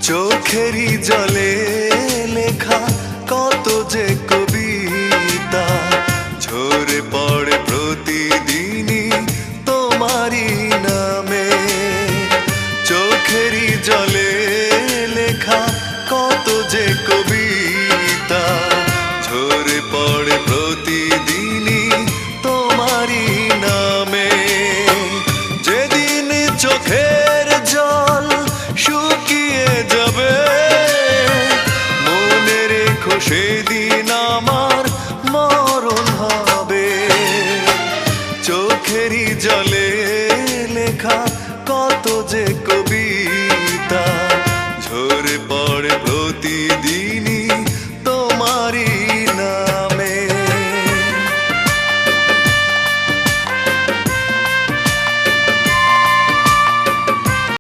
চোখেরই জলে লেখা কত যে কবিতা ঝরে পড়ে প্রতিদিনই তোমারই নামে। চোখেরই জলে লেখা কত যে কবিতা ঝরে পড়ে প্রতিদিনই তোমারই নামে। যেদিন চোখের জল শুকিয়ে যাবে মনে রেখো সেদিন আমার মরণ হবে। চোখেরই জলে লেখা কত যে কবিতা ঝরে পড়ে প্রতিদিন